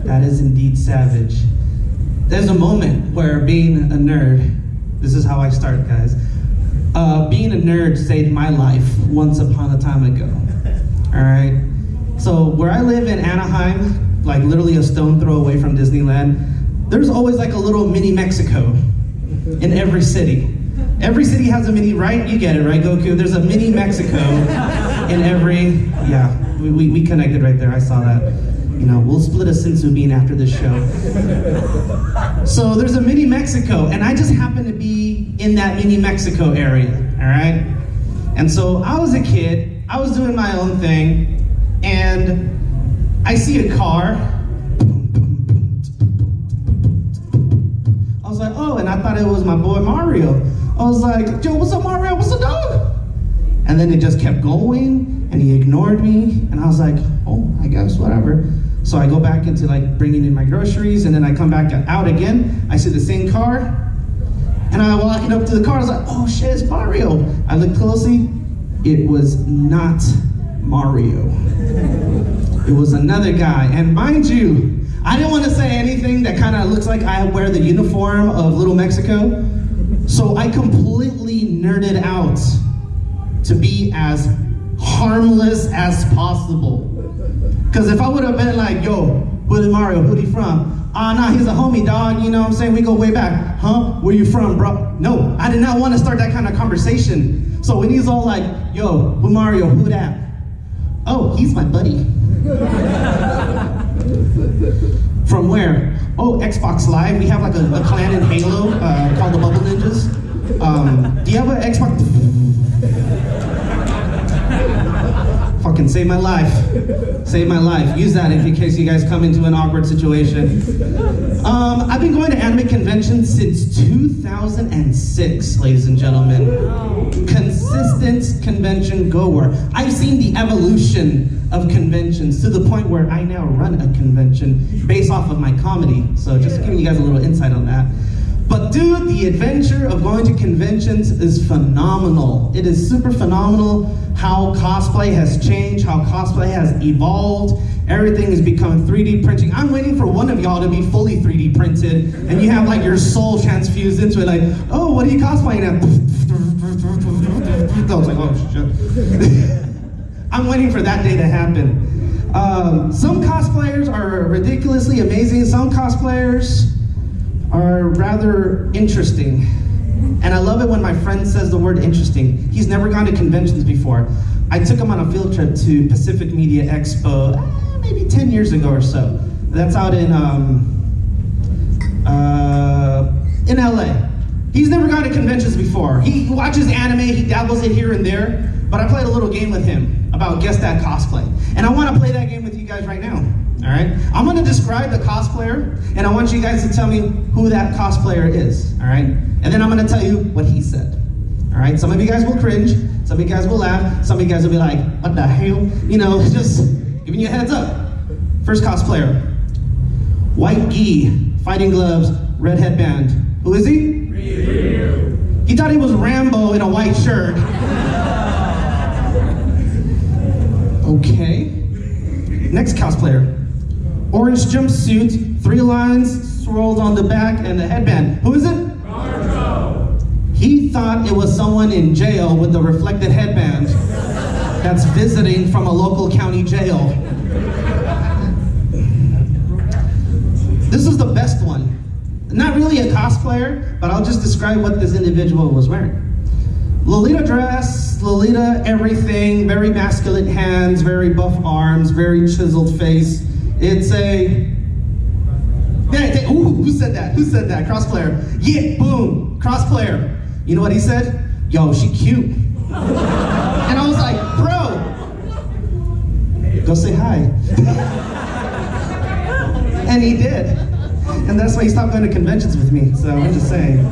That is indeed savage. There's a moment where being a nerd, this is how I start, guys. Being a nerd saved my life once upon a time ago. All right. So where I live in Anaheim, like literally a stone throw away from Disneyland, there's always like a little mini Mexico in every city. Every city has a mini, right? You get it, right, Goku? There's a mini Mexico in every, yeah, we connected right there. I saw that. You know, we'll split a senzu bean after this show. So there's a mini Mexico, and I just happen to be in that mini Mexico area, all right? And so I was a kid, I was doing my own thing, and I see a car. I was like, oh, and I thought it was my boy Mario. I was like, yo, what's up, Mario? What's up, dog? And then it just kept going, and he ignored me, and I was like, oh, I guess, whatever. So I go back into like bringing in my groceries, and then I come back out again. I see the same car, and I walk up to the car. I was like, oh shit, it's Mario. I looked closely. It was not Mario. It was another guy. And mind you, I didn't want to say anything that kind of looks like I wear the uniform of Little Mexico. So I completely nerded out to be as harmless as possible. Because if I would have been like, yo, who's Mario, who's he from? Nah, he's a homie, dog, you know what I'm saying? We go way back. Huh? Where you from, bro? No, I did not want to start that kind of conversation. So when he's all like, yo, who Mario, who that? Oh, he's my buddy. From where? Oh, Xbox Live. We have like a clan in Halo called the Bubble Ninjas. Do you have an Xbox? Fucking save my life. Save my life. Use that in case you guys come into an awkward situation. I've been going to anime conventions since 2006, ladies and gentlemen. Consistent convention goer. I've seen the evolution of conventions to the point where I now run a convention based off of my comedy. So just giving you guys a little insight on that. But dude, the adventure of going to conventions is phenomenal. It is super phenomenal how cosplay has changed, how cosplay has evolved. Everything is becoming 3D printing. I'm waiting for one of y'all to be fully 3D printed, and you have like your soul transfused into it, like, oh, what are you cosplaying at? I was like, oh shit. I'm waiting for that day to happen. Some cosplayers are ridiculously amazing. Some cosplayers are rather interesting. And I love it when my friend says the word interesting. He's never gone to conventions before. I took him on a field trip to Pacific Media Expo maybe 10 years ago or so. That's out in LA. He's never gone to conventions before. He watches anime, he dabbles it here and there, but I played a little game with him about Guess That Cosplay. And I want to play that game with you guys right now. All right? I'm going to describe the cosplayer, and I want you guys to tell me who that cosplayer is. All right? And then I'm going to tell you what he said. All right? Some of you guys will cringe. Some of you guys will laugh. Some of you guys will be like, what the hell? You know, just giving you a heads up. First cosplayer. White gi, fighting gloves, red headband. Who is he? Ryu. He thought he was Rambo in a white shirt. Okay. Next cosplayer. Orange jumpsuit, 3 lines swirled on the back, and the headband. Who is it? Naruto. He thought it was someone in jail with the reflected headband that's visiting from a local county jail. This is the best one. Not really a cosplayer, but I'll just describe what this individual was wearing. Lolita dress, Lolita everything, very masculine hands, very buff arms, very chiseled face. It's a... Ooh, who said that? Who said that? Crossplayer. Yeah, boom, crossplayer. You know what he said? Yo, she cute. And I was like, bro, go say hi. And he did. And that's why he stopped going to conventions with me, so I'm just saying.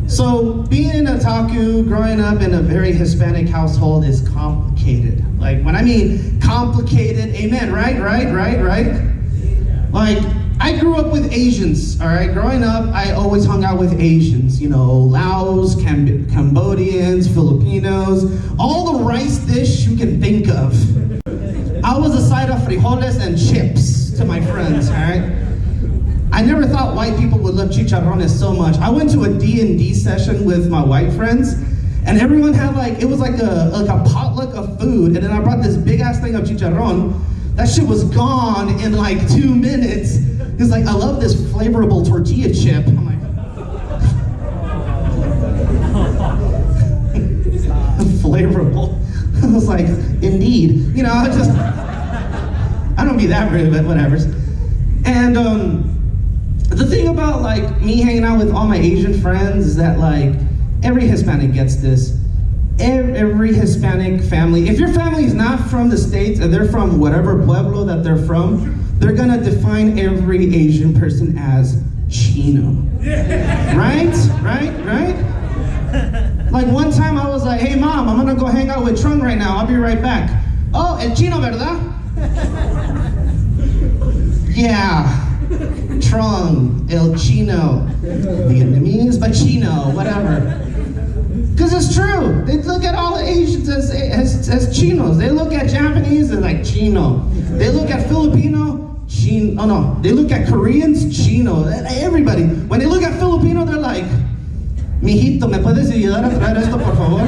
So being an otaku, growing up in a very Hispanic household is complicated. Like, when I mean complicated, amen, right? Like, I grew up with Asians, all right? Growing up, I always hung out with Asians, you know, Laos, Cambodians, Filipinos, all the rice dish you can think of. I was a side of frijoles and chips. to my friends, all right? I never thought white people would love chicharrones so much. I went to a D&D session with my white friends, and everyone had it was like a potluck of food, and then I brought this big ass thing of chicharron. That shit was gone in like 2 minutes. He's like, I love this flavorable tortilla chip. I'm like, flavorable. I was like, indeed. I don't be that rude, but whatever. And the thing about me hanging out with all my Asian friends is that every Hispanic gets this. Every Hispanic family, if your family is not from the States and they're from whatever pueblo that they're from, they're gonna define every Asian person as Chino. Right? Like one time I was like, hey mom, I'm gonna go hang out with Trung right now, I'll be right back. Oh, el Chino, ¿verdad? Yeah, Trung, el Chino, Vietnamese, but Chino, whatever. Because it's true. They look at all the Asians as Chinos. They look at Japanese as like Chino. They look at Filipino, Chino. Oh no, they look at Koreans, Chino. Everybody. When they look at Filipino, they're like, mijito, ¿me puedes ayudar a traer esto, por favor?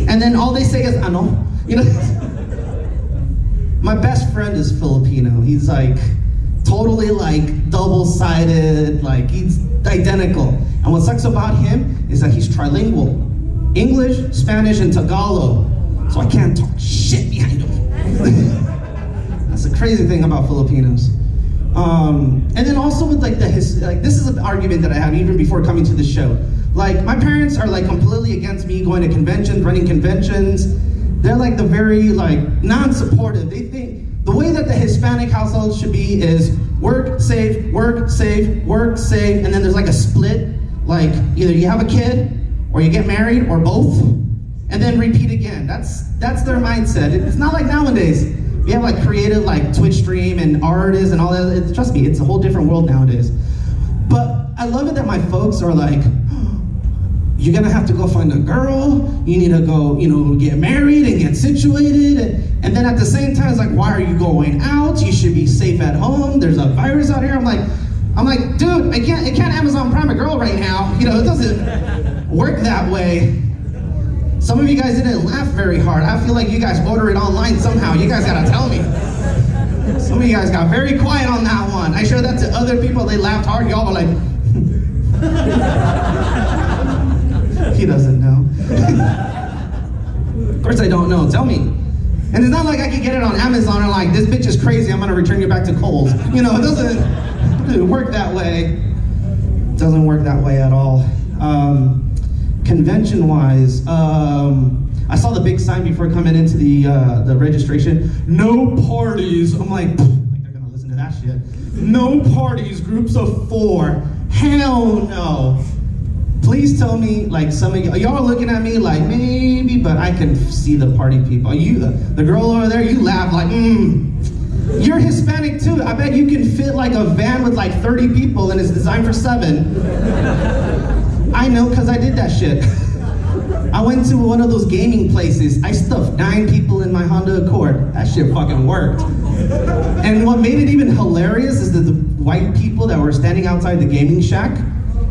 And then all they say is, ano. My best friend is Filipino. He's totally double-sided, he's identical. And what sucks about him is that he's trilingual. English, Spanish, and Tagalog. So I can't talk shit behind him. That's the crazy thing about Filipinos. And then also with this is an argument that I have even before coming to the show. My parents are completely against me going to conventions, running conventions. They're the very non-supportive. They think the way that the Hispanic household should be is work, save, work, save, work, save, and then there's a split. Either you have a kid, or you get married, or both, and then repeat again. That's their mindset. It's not like nowadays. We have creative Twitch stream and artists and all that. Trust me, it's a whole different world nowadays. But I love it that my folks are you're gonna have to go find a girl, you need to go, get married and get situated, and then at the same time, it's why are you going out? You should be safe at home, there's a virus out here. I'm like, dude, I can't Amazon Prime a girl right now. It doesn't work that way. Some of you guys didn't laugh very hard. I feel like you guys order it online somehow. You guys gotta tell me. Some of you guys got very quiet on that one. I showed that to other people, they laughed hard, y'all were like, he doesn't know. Of course I don't know, tell me. And it's not like I can get it on Amazon and this bitch is crazy, I'm gonna return you back to Kohl's. It doesn't work that way. It doesn't work that way at all. Convention-wise, I saw the big sign before coming into the registration. No parties. I'm like they're gonna listen to that shit. No parties, groups of 4. Hell no. Please tell me, some of y'all are looking at me maybe, but I can see the party people. The girl over there, you laugh You're Hispanic too. I bet you can fit a van with 30 people and it's designed for 7. I know because I did that shit. I went to one of those gaming places. I stuffed 9 people in my Honda Accord. That shit fucking worked. And what made it even hilarious is that the white people that were standing outside the gaming shack,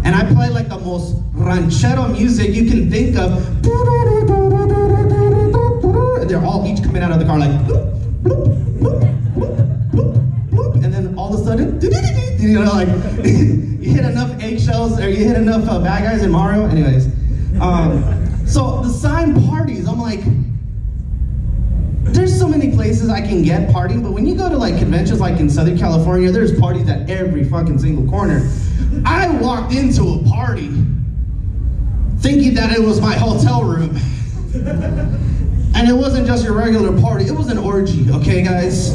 and I played the most ranchero music you can think of. They're all each coming out of the car and then all of a sudden, you hit enough eggshells or you hit enough bad guys in Mario. Anyways, so the sign parties, I'm there's so many places I can get partying, but when you go to conventions in Southern California, there's parties at every fucking single corner. I walked into a party thinking that it was my hotel room. And it wasn't just your regular party, it was an orgy, okay guys?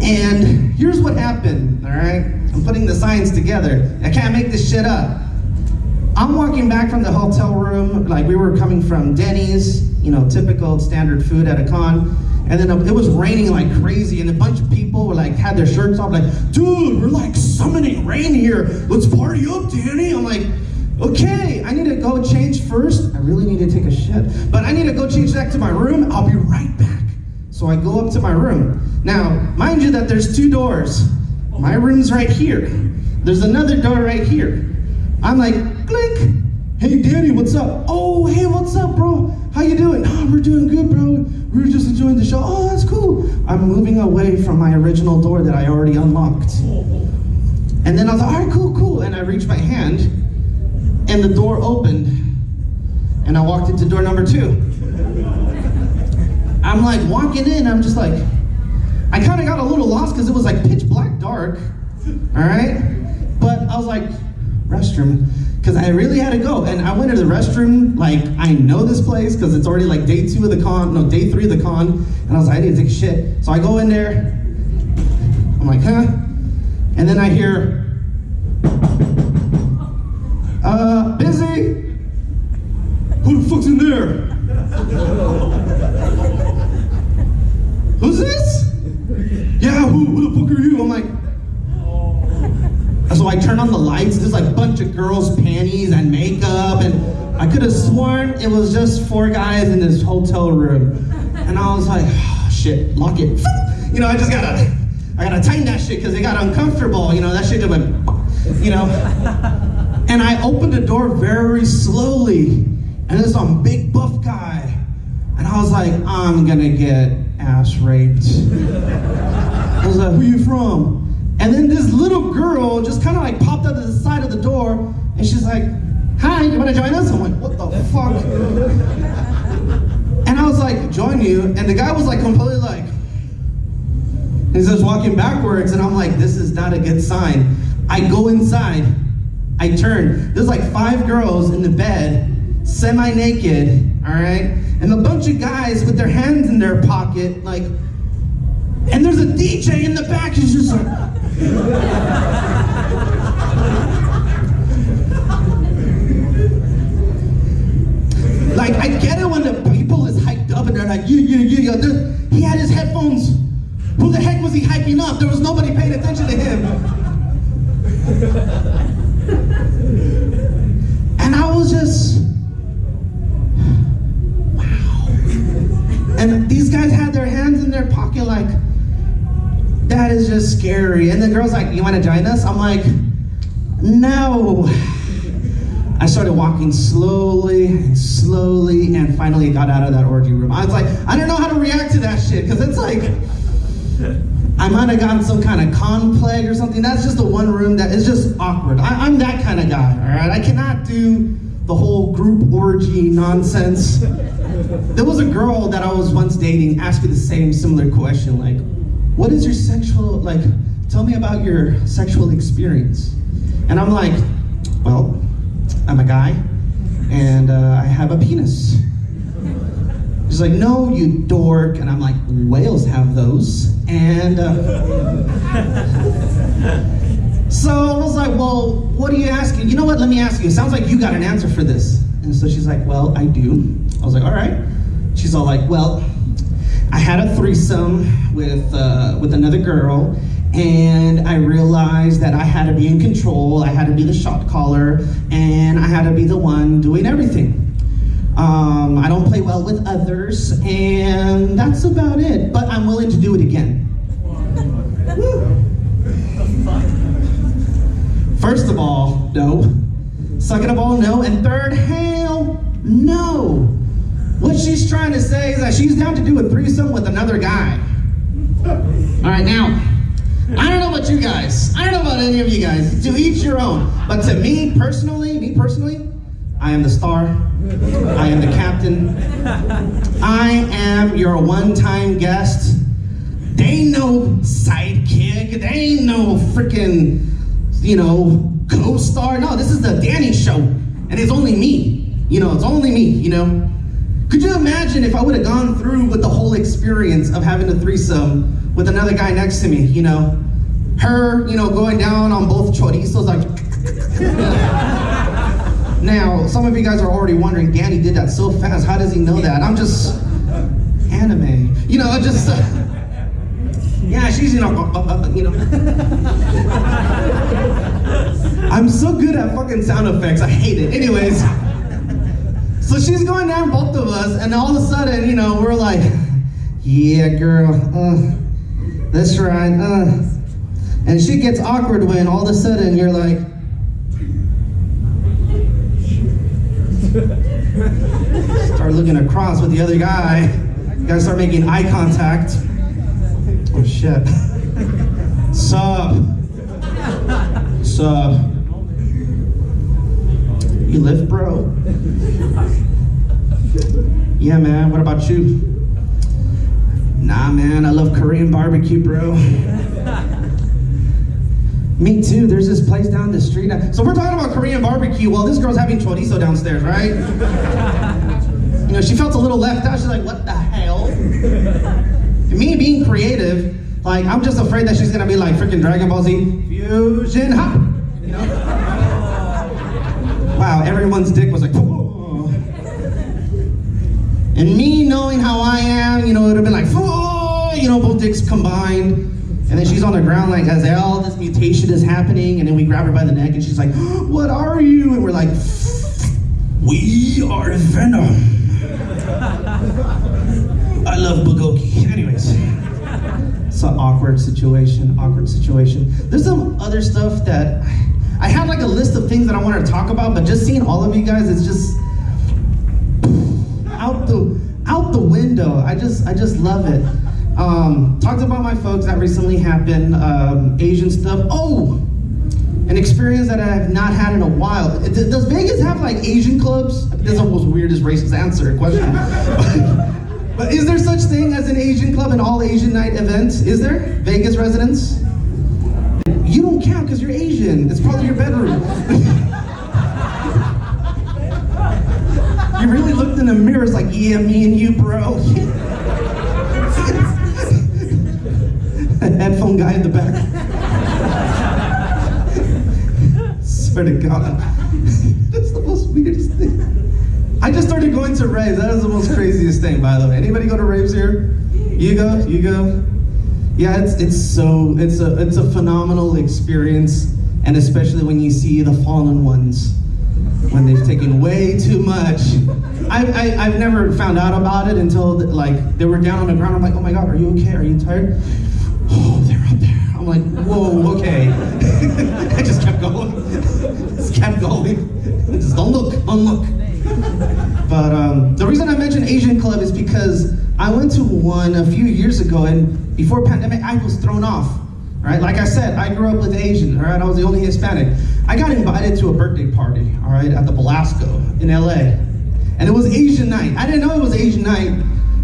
And here's what happened, all right? I'm putting the signs together. I can't make this shit up. I'm walking back from the hotel room, we were coming from Denny's, typical standard food at a con. And then it was raining crazy, and a bunch of people were had their shirts off, dude, we're summoning rain here. Let's party up, Danny. I'm okay, I need to go change first. I really need to take a shit, but I need to go change back to my room. I'll be right back. So So I go up to my room. Now, mind you that there's 2 doors. My room's right here. There's another door right here. I'm like, click. Hey, Danny, what's up? Oh, hey, what's up, bro? How you doing? Oh, we're doing good, bro. We were just enjoying the show. Oh, that's cool. I'm moving away from my original door that I already unlocked. And then I was like, all right, cool. And I reached my hand, and the door opened, and I walked into door number 2. I'm like walking in, I'm just like, I kind of got a little lost because it was like pitch black dark, all right? But I was like, restroom, because I really had to go. And I went to the restroom, like, I know this place because it's already like day 3 of the con. And I was like, I need to take a shit. So I go in there, I'm like, huh? And then I hear, busy? Who the fuck's in there? Who's this? Yeah, who the fuck are you? I'm like, so I turn on the lights, there's like a bunch of girls' panties and makeup, and I could have sworn it was just 4 guys in this hotel room. And I was like, oh, shit, lock it. You know, I gotta tighten that shit because it got uncomfortable. You know, that shit just went, you know. And I opened the door very slowly, and there's some big buff guy. And I was like, I'm gonna get ass raped. I was like, who you from? And then this little girl just kind of like popped up to the side of the door, and she's like, hi, you wanna join us? I'm like, what the fuck? And I was like, join you? And the guy was like completely like, he's just walking backwards, and I'm like, this is not a good sign. I go inside, I turn, there's like 5 girls in the bed, semi-naked, all right? And a bunch of guys with their hands in their pocket, like, and there's a DJ in the back, he's just like, like, I get it when the people is hyped up and they're like, yeah. He had his headphones. Who the heck was he hyping up? There was nobody paying attention to him. And I was just, wow. And these guys had their hands in their pocket like, that is just scary. And the girl's like, you want to join us? I'm like, no. I started walking slowly, and finally got out of that orgy room. I was like, I don't know how to react to that shit, because it's like, I might have gotten some kind of con plague or something. That's just the one room that is just awkward. I'm that kind of guy, all right? I cannot do the whole group orgy nonsense. There was a girl that I was once dating asked me the same similar question, like, what is your sexual, like, tell me about your sexual experience. And I'm like, well, I'm a guy, and I have a penis. She's like, no, you dork. And I'm like, whales have those. And so I was like, well, what are you asking? You know what, let me ask you. It sounds like you got an answer for this. And so she's like, well, I do. I was like, all right. She's all like, well, I had a threesome with another girl, and I realized that I had to be in control, I had to be the shot caller, and I had to be the one doing everything. I don't play well with others, and that's about it, but I'm willing to do it again. First of all, no. Second of all, no. And third, hell no. What she's trying to say is that she's down to do a threesome with another guy. All right, now, I don't know about you guys. I don't know about any of you guys. To each your own. But to me personally, I am the star. I am the captain. I am your one-time guest. They ain't no sidekick. They ain't no freaking, co-star. No, this is the Danny show. And it's only me. It's only me, Could you imagine if I would have gone through with the whole experience of having a threesome with another guy next to me, Her, going down on both chorizos, like... Now, some of you guys are already wondering, Danny did that so fast, how does he know that? I'm just... anime. Yeah, she's, I'm so good at fucking sound effects, I hate it. Anyways... So she's going down both of us, and all of a sudden, we're like, Yeah, girl, that's right, And shit gets awkward when all of a sudden you're like, start looking across with the other guy. You guys start making eye contact. Oh shit. Sup? You lift, bro? Yeah, man, what about you? Nah, man, I love Korean barbecue, bro. Me too, there's this place down the street. So we're talking about Korean barbecue while this girl's having chorizo downstairs, right? You know, she felt a little left out. She's like, what the hell? And me being creative, like, I'm just afraid that she's gonna be like freaking Dragon Ball Z, fusion hop, you know? Wow, everyone's dick was like, whoa. And me knowing how I am, you know, it would have been like, whoa, you know, both dicks combined. And then she's on the ground like, as all this mutation is happening, and then we grab her by the neck and she's like, what are you? And we're like, we are Venom. I love Bugoki. Anyways, it's an awkward situation. There's some other stuff that, I had like a list of things that I wanted to talk about, but just seeing all of you guys, it's just out the window. I just love it. Talked about my folks that recently happened, Asian stuff. Oh, an experience that I have not had in a while. Does Vegas have like Asian clubs? This is almost weirdest racist answer question. But is there such thing as an Asian club, an all Asian night event? Is there? Vegas residents? You don't count because you're Asian. It's probably your bedroom. You really looked in the mirror, it's like, yeah, me and you, bro. Headphone guy in the back. Swear to God. That's the most weirdest thing. I just started going to raves. That is the most craziest thing, by the way. Anybody go to raves here? You go? Yeah, it's a phenomenal experience, and especially when you see the fallen ones, when they've taken way too much. I've never found out about it until like they were down on the ground. I'm like, oh my God, are you okay? Are you tired? Oh, they're up there. I'm like, whoa, okay. I just kept going. Just don't look. But the reason I mentioned Asian Club is because I went to one a few years ago, and before pandemic, I was thrown off. Right? Like I said, I grew up with Asian, all right? I was the only Hispanic. I got invited to a birthday party, all right, at the Belasco in LA. And it was Asian night. I didn't know it was Asian night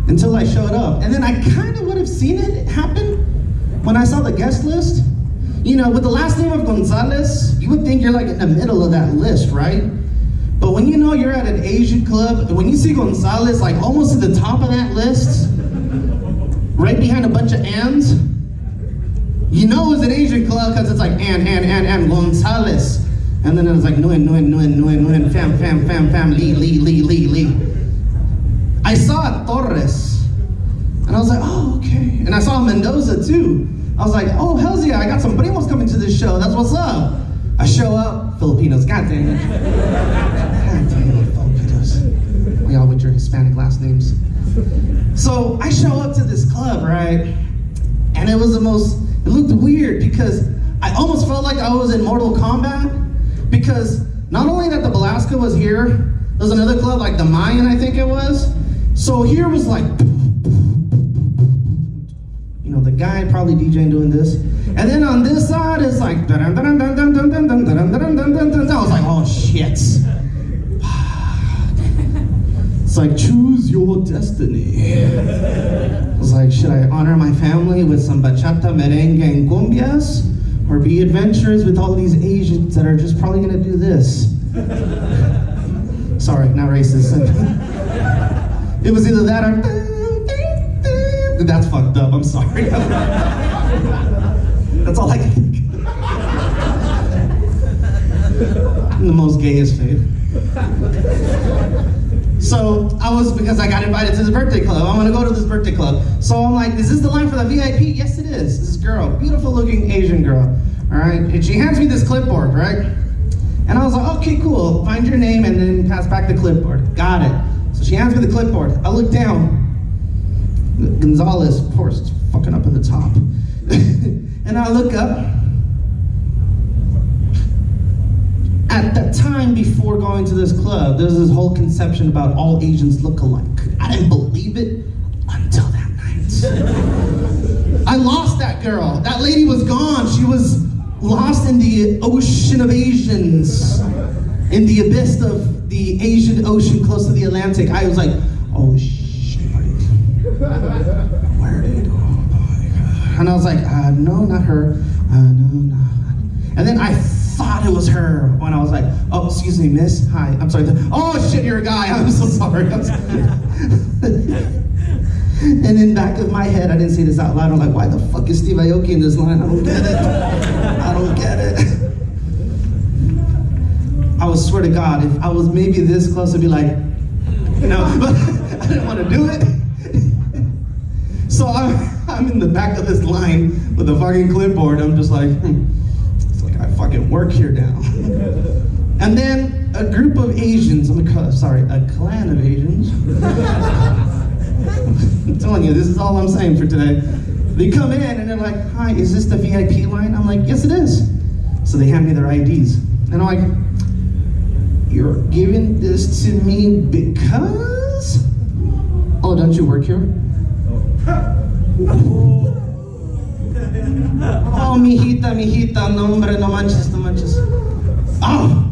until I showed up. And then I kind of would have seen it happen when I saw the guest list. You know, with the last name of Gonzalez, you would think you're like in the middle of that list, right? But when you know you're at an Asian club, when you see Gonzalez like almost at the top of that list, right behind a bunch of ands, you know it's an Asian club because it's like and Gonzalez. And then it's like Nguyen, fam, Lee. I saw Torres. And I was like, oh, okay. And I saw Mendoza too. I was like, oh, hells yeah, I got some primos coming to this show. That's what's up. I show up, Filipinos, God dang it. God dang it, Filipinos. We all with your Hispanic last names. So I show up to this club, right? And it looked weird because I almost felt like I was in Mortal Kombat, because not only that the Belasco was here, there was another club like the Mayan, I think it was. So here was like, you know, the guy probably DJing doing this. And then on this side it's like, I was like, oh shit. It's like, choose your destiny. I was like, should I honor my family with some bachata, merengue, and cumbias? Or be adventurous with all these Asians that are just probably gonna do this? Sorry, not racist. It was either that or... That's fucked up, I'm sorry. That's all I can think. I'm the most gayest faith. So because I got invited to the birthday club. I'm gonna go to this birthday club. So I'm like, is this the line for the VIP? Yes, it is. This girl, beautiful looking Asian girl, all right? And she hands me this clipboard, right? And I was like, okay, cool. Find your name and then pass back the clipboard. Got it. So she hands me the clipboard. I look down. Gonzalez, of course, it's fucking up in the top. And I look up. At that time before going to this club, there's this whole conception about all Asians look alike. I didn't believe it until that night. I lost that girl. That lady was gone. She was lost in the ocean of Asians, in the abyss of the Asian Ocean close to the Atlantic. I was like, oh shit. Where did it go? And I was like, no, not her. No. And then I thought it was her when I was like, oh, excuse me, miss. Hi, I'm sorry. Oh shit, you're a guy. I'm so sorry. And in back of my head, I didn't say this out loud. I'm like, why the fuck is Steve Aoki in this line? I don't get it. I don't get it. I would swear to God, if I was maybe this close, I'd be like, but I didn't want to do it. So I'm in the back of this line with a fucking clipboard. I'm just like, it's like I fucking work here now. And then a group of Asians, a clan of Asians. I'm telling you, this is all I'm saying for today. They come in and they're like, hi, is this the VIP line? I'm like, yes it is. So they hand me their IDs. And I'm like, you're giving this to me because? Oh, don't you work here? Oh, mijita, no hombre, no manches. Oh,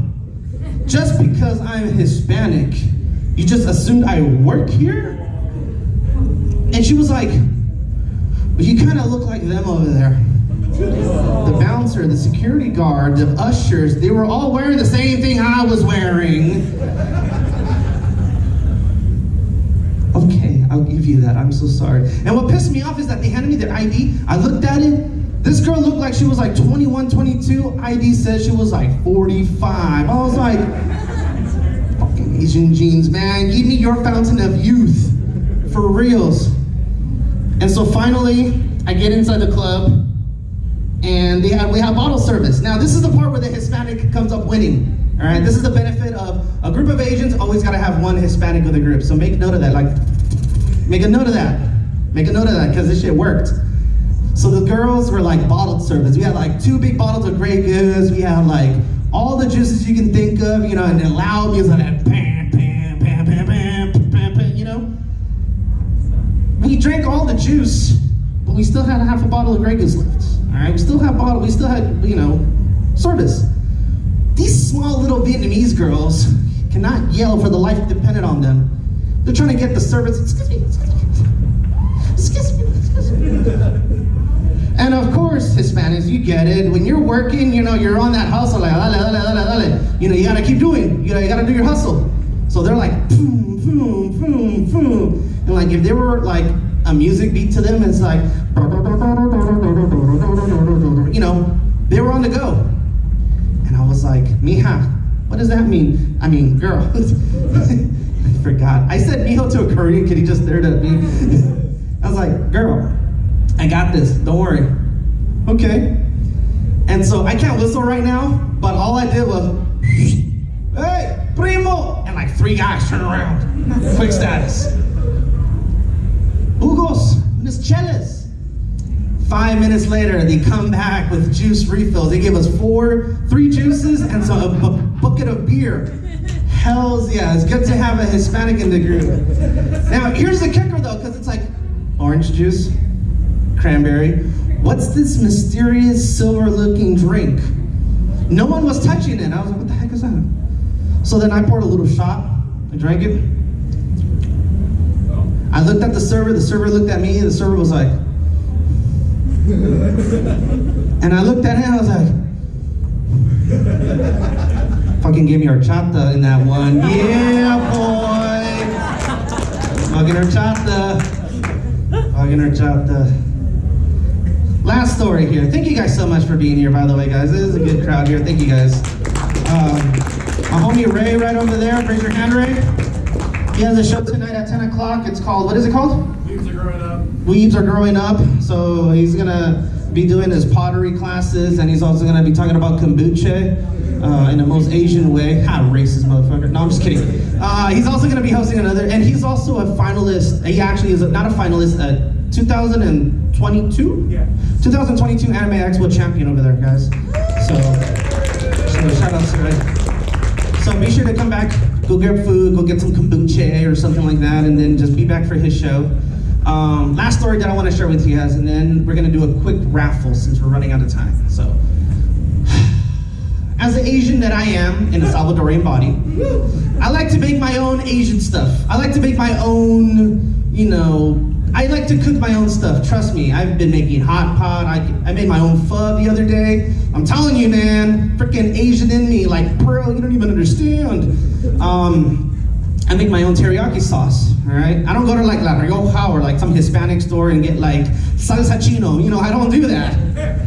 just because I'm Hispanic, you just assumed I work here? And she was like, well, you kind of look like them over there. The bouncer, the security guard, the ushers, they were all wearing the same thing I was wearing. Okay, I'll give you that, I'm so sorry. And what pissed me off is that they handed me their ID. I looked at it. This girl looked like she was like 21, 22. ID said she was like 45. I was like, fucking Asian genes, man. Give me your fountain of youth. For reals. And so finally, I get inside the club, and we have bottle service. Now, this is the part where the Hispanic comes up winning. All right, this is the benefit of a group of Asians. Always got to have one Hispanic with a group. So make note of that. Make a note of that. Make a note of that, because this shit worked. So the girls were like bottled service. We had like 2 big bottles of Grey Goose. We had like all the juices you can think of, and then loud music like pam, pam, pam, pam, pam, pam, pam, We drank all the juice, but we still had half a bottle of Grey Goose left. All right, we still had service. These small little Vietnamese girls cannot yell for the life dependent on them. They're trying to get the service. Excuse me. And of course, Hispanics, you get it. When you're working, you're on that hustle. Like, you gotta keep doing. You gotta do your hustle. So they're like, boom, boom, boom, boom. And like, if there were like a music beat to them, it's like, they were on the go. And I was like, mija, what does that mean? I mean, girl. I forgot. I said mijo to a Korean kid, he just stared at me. I was like, girl, I got this, don't worry. Okay. And so I can't whistle right now, but all I did was, hey, primo! And like 3 guys turned around. Quick status. Hugos, unas chelas. 5 minutes later, they come back with juice refills. They gave us 3 juices and so a bucket of beer. Hells yeah, it's good to have a Hispanic in the group. Now, here's the kicker though, because it's like orange juice, cranberry. What's this mysterious silver-looking drink? No one was touching it. I was like, what the heck is that? So then I poured a little shot. I drank it. I looked at the server looked at me, the server was like, and I looked at him, I was like, fucking gave me horchata in that one. Yeah, boy. Fucking horchata. Fucking horchata. Last story here. Thank you guys so much for being here, by the way, guys. This is a good crowd here. Thank you guys. My homie Ray right over there. Raise your hand, Ray. He has a show tonight at 10 o'clock. It's called, what is it called? Weebs Are Growing Up. Weebs Are Growing Up. So he's gonna be doing his pottery classes, and he's also gonna be talking about kombucha. in the most Asian way. Ha, racist motherfucker. No, I'm just kidding. He's also going to be hosting another, and he's also a finalist. He actually is not a finalist, 2022? Yeah. 2022 Anime Expo champion over there, guys. So shout out to Ray. So be sure to come back, go get food, go get some kombucha or something like that, and then just be back for his show. Last story that I want to share with you guys, and then we're going to do a quick raffle since we're running out of time. So, as an Asian that I am in a Salvadorian body, I like to make my own Asian stuff. I like to make my own, I like to cook my own stuff. Trust me, I've been making hot pot. I made my own pho the other day. I'm telling you, man, freaking Asian in me, like Pearl, you don't even understand. I make my own teriyaki sauce, all right? I don't go to like La Rioja or like some Hispanic store and get like salsa chino, I don't do that.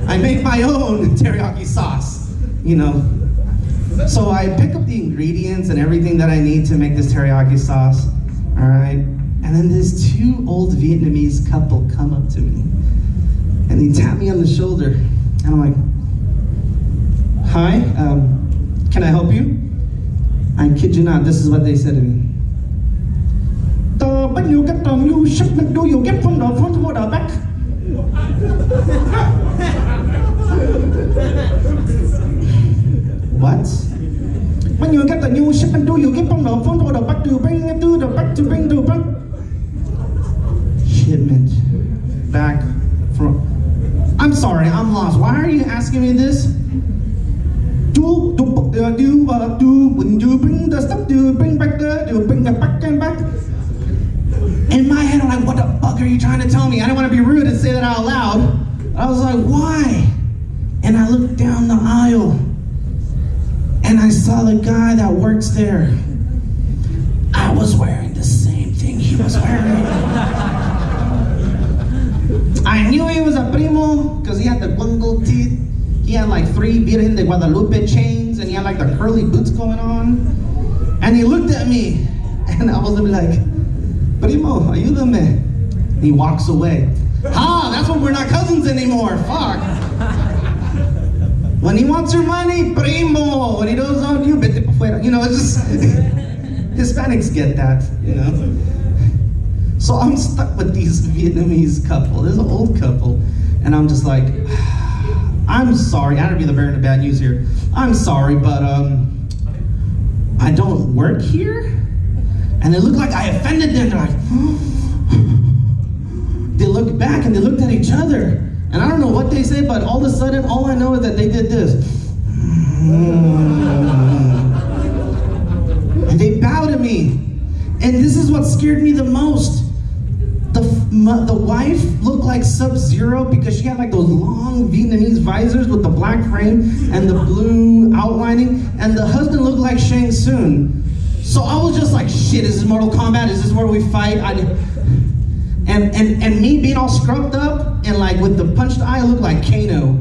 I make my own teriyaki sauce, So I pick up the ingredients and everything that I need to make this teriyaki sauce, all right? And then this two old Vietnamese couple come up to me and they tap me on the shoulder. And I'm like, hi, can I help you? I kid you not, this is what they said to me. When you get the new shipment, do you get from the front or the back? What? When you get the new shipment, do you get from the front or the back? Do you bring it to the back to bring to the front? Shipment. Back. Front. I'm sorry, I'm lost. Why are you asking me this? When you bring the stuff, do you bring back do you bring the back and back? In my head, I'm like, what the fuck are you trying to tell me? I didn't want to be rude and say that out loud. I was like, why? And I looked down the aisle and I saw the guy that works there. I was wearing the same thing he was wearing. I knew he was a primo because he had the bungle teeth. He had like 3 Virgen de Guadalupe chains and he had like the curly boots going on. And he looked at me and I was like, primo, ayúdame. And he walks away. That's when we're not cousins anymore, fuck. When he wants your money, primo. When he goes on you, vete pa fuera. It's just, Hispanics get that, So I'm stuck with these Vietnamese couple, this old couple, and I'm just like, I'm sorry, I don't be the bearer of bad news here. I'm sorry, but I don't work here? And they look like I offended them. They're like, they looked back and they looked at each other. And I don't know what they say, but all of a sudden, all I know is that they did this. And they bowed to me. And this is what scared me the most. The wife looked like Sub-Zero because she had like those long Vietnamese visors with the black frame and the blue outlining. And the husband looked like Shang Tsung. So I was just like, shit, is this Mortal Kombat? Is this where we fight? And me being all scrubbed up and like with the punched eye, I looked like Kano.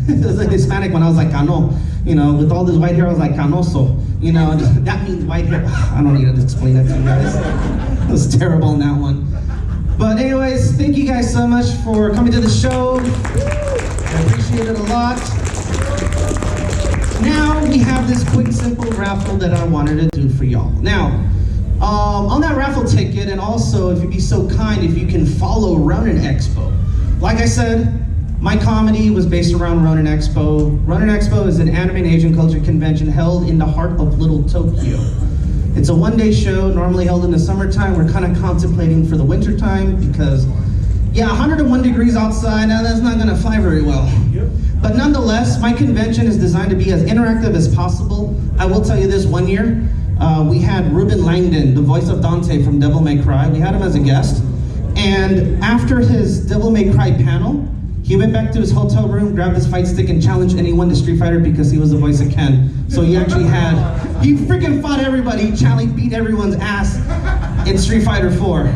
It was a Hispanic one, I was like, Cano. With all this white hair, I was like, Canoso. That means white hair. I don't need to explain that to you guys. It was terrible in that one. But anyways, thank you guys so much for coming to the show. I appreciate it a lot. Now we have this quick, simple raffle that I wanted to do for y'all. Now, on that raffle ticket, and also, if you'd be so kind, if you can follow Ronin-Expo. Like I said, my comedy was based around Ronin-Expo. Ronin-Expo is an anime and Asian culture convention held in the heart of Little Tokyo. It's a one-day show, normally held in the summertime. We're kind of contemplating for the wintertime because, 101 degrees outside, now that's not gonna fly very well. Yep. But nonetheless, my convention is designed to be as interactive as possible. I will tell you this, one year, we had Ruben Langdon, the voice of Dante from Devil May Cry. We had him as a guest. And after his Devil May Cry panel, he went back to his hotel room, grabbed his fight stick, and challenged anyone to Street Fighter because he was the voice of Ken. So he actually he freaking fought everybody. He challenged, beat everyone's ass in Street Fighter 4.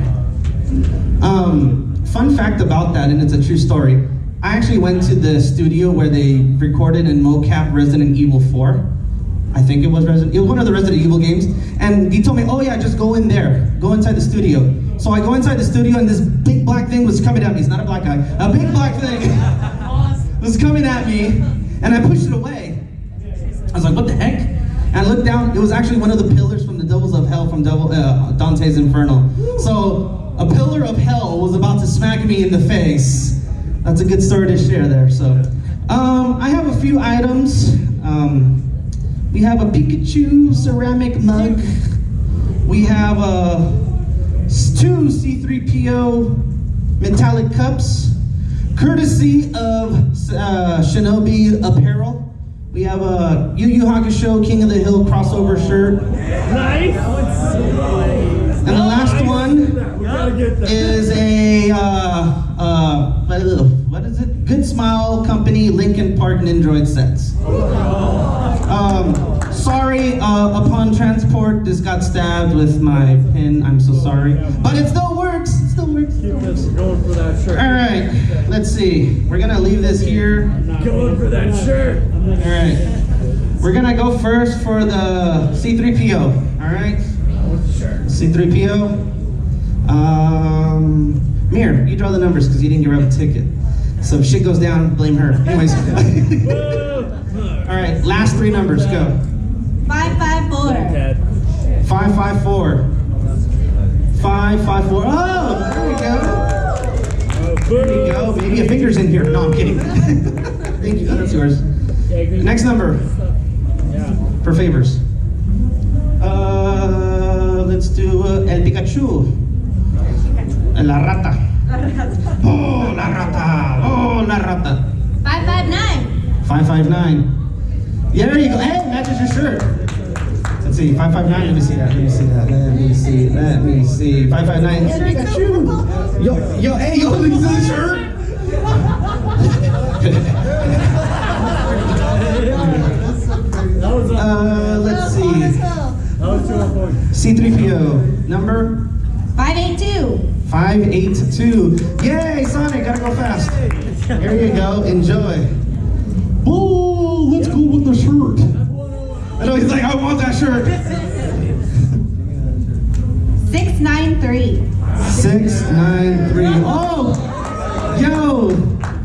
Fun fact about that, and it's a true story. I actually went to the studio where they recorded and mocap Resident Evil 4. I think it was one of the Resident Evil games. And he told me, oh yeah, just go in there. Go inside the studio. So I go inside the studio and this big black thing was coming at me. It's not a black guy. A big black thing was coming at me and I pushed it away. I was like, what the heck? And I looked down, it was actually one of the pillars from the Devils of Hell from Dante's Inferno. So a pillar of hell was about to smack me in the face. That's a good story to share there. So I have a few items. We have a Pikachu ceramic mug. We have 2 C3PO metallic cups, courtesy of Shinobi Apparel. We have a Yu Yu Hakusho King of the Hill crossover shirt. Nice! And the last one is a, what is it? Good Smile Company Lincoln Park Nindroid sets. Sorry, upon transport, this got stabbed with my pin. I'm so sorry. But it still works. It still works. Keep this going for that shirt. All right, let's see. We're gonna leave this here. Going for that shirt. All right. We're gonna go first for the C3PO. All right. C3PO. Mir, you draw the numbers because you didn't give her a ticket. So if shit goes down, blame her. Anyways. All right, last 3 numbers, go. 554. 554. 554. Oh, there we go. There you go. Maybe a finger's in here. No, I'm kidding. Thank you. That's yours. Next number. For favors. Let's do El Pikachu. La rata. Oh, la rata. Oh, la rata. 559. 559. Yeah, there you go. Hey, matches your shirt. Let's see. 559. Let me see that. Let me see that. Let me see. Let me see. 559. Pikachu. Yo, hey, yo, look at the shirt. Let's see. C3PO number 582. 582. Yay, Sonic, gotta go fast. Here you go, enjoy. Oh, let's go with the shirt. I know he's like, I want that shirt. 693. 693. Oh, yo.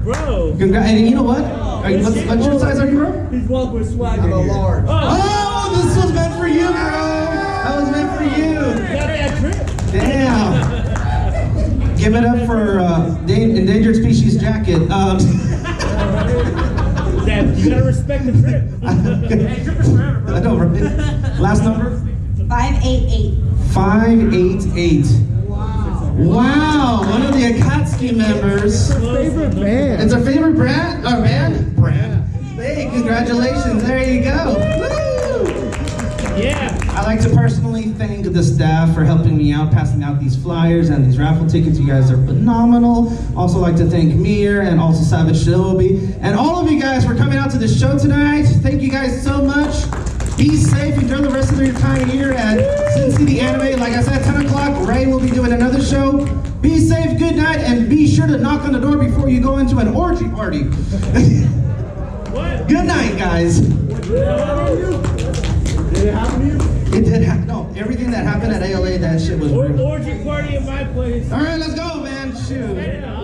Bro. And you know what? What shirt size are you, bro? He's walking with swag. I'm a large. Oh, this was meant for you, bro. That was meant for you. Got that trip. Damn. Give it up for Endangered Species Jacket. You gotta respect the trip. I know, right? Last number? 588. 588. Wow, one of the Akatsuki members. Favorite band. It's our favorite brand? Our band? Brand. Hey, congratulations. There you go. Woo! Yeah. I'd like to personally thank the staff for helping me out, passing out these flyers and these raffle tickets. You guys are phenomenal. Also like to thank Mir and also Savage Shinobi. And all of you guys for coming out to the show tonight. Thank you guys so much. Be safe. Enjoy the rest of your time here at Sin City Anime. Like I said, 10 o'clock, Ray will be doing another show. Be safe, good night, and be sure to knock on the door before you go into an orgy party. Good night, guys. Did it happen to you? It did happen. No, everything that happened at ALA, that shit was real. Orgy party in my place. All right, let's go, man. Shoot. Yeah.